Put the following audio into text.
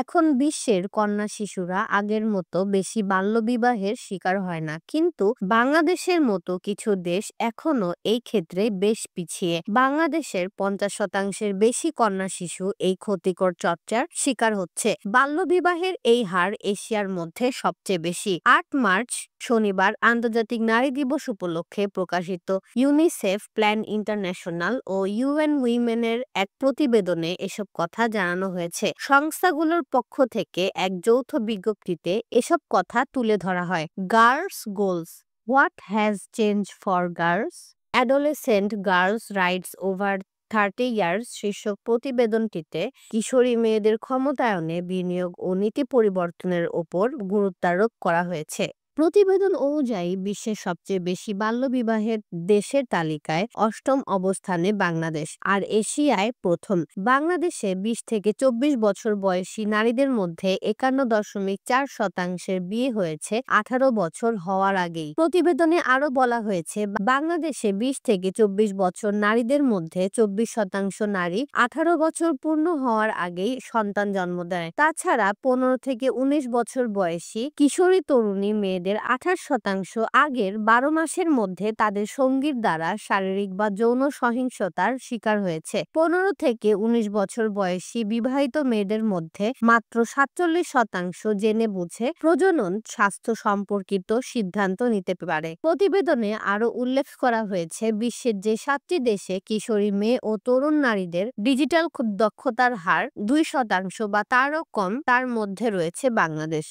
এখন বিশ্বের কন্যা শিশুরা আগের মতো বেশি বাল্যবিবাহের শিকার হয় না, কিন্তু বাংলাদেশের মতো কিছু দেশ এখনো এই ক্ষেত্রে বেশ পিছিয়ে। বাংলাদেশের 50% বেশি কন্যা শিশু এই ক্ষতিকর চর্চার শিকার হচ্ছে। বাল্যবিবাহের এই হার এশিয়ার মধ্যে সবচেয়ে বেশি। 8 মার্চ শনিবার আন্তর্জাতিক নারী দিবস উপলক্ষে প্রকাশিত ইউনিসেফ প্ল্যান ইন্টারন্যাশনাল ও ইউএন উইমেনের এক প্রতিবেদনে এসব কথা জানানো হয়েছে। সংস্থাগুলোর পক্ষ থেকে এক যৌথ বিজ্ঞপ্তিতে এসব কথা তুলে ধরা হয়। Girls goals, what has change for girls, adolescent girls rights over 30 years শীর্ষক প্রতিবেদনটিতে কিশোরী মেয়েদের ক্ষমতায়নে বিনিয়োগ ও নীতি পরিবর্তনের ওপর গুরুত্বারোপ করা হয়েছে। প্রতিবেদন অনুযায়ী বিশ্বের সবচেয়ে বেশি বাল্যবিবাহের দেশের তালিকায় অষ্টম অবস্থানে বাংলাদেশ, আর এশিয়ায় প্রথম। বাংলাদেশে 20 থেকে 24 বছর বয়সী নারীদের মধ্যে 51.4%-এর বিয়ে হয়েছে 18 বছর হওয়ার আগেই। প্রতিবেদনে আরো বলা হয়েছে, বাংলাদেশে 20 থেকে 24 বছর নারীদের মধ্যে 24% নারী 18 বছর পূর্ণ হওয়ার আগেই সন্তান জন্ম দেয়। তাছাড়া 15 থেকে 19 বছর বয়সী কিশোরী তরুণী মেয়েদের 28% আগের 12 মাসের মধ্যে তাদের সঙ্গীর দ্বারা শারীরিক বা যৌন সহিংসতার শিকার হয়েছে। 15 থেকে 19 বছর বয়সী বিবাহিত মেয়েদের মধ্যে মাত্র 47% জেনে বুঝে প্রজনন স্বাস্থ্য সম্পর্কিত সিদ্ধান্ত নিতে পারে। প্রতিবেদনে আরো উল্লেখ করা হয়েছে, বিশ্বের যে 7টি দেশে কিশোরী মেয়ে ও তরুণ নারীদের ডিজিটাল দক্ষতার হার 2% বা তারও কম, তার মধ্যে রয়েছে বাংলাদেশ।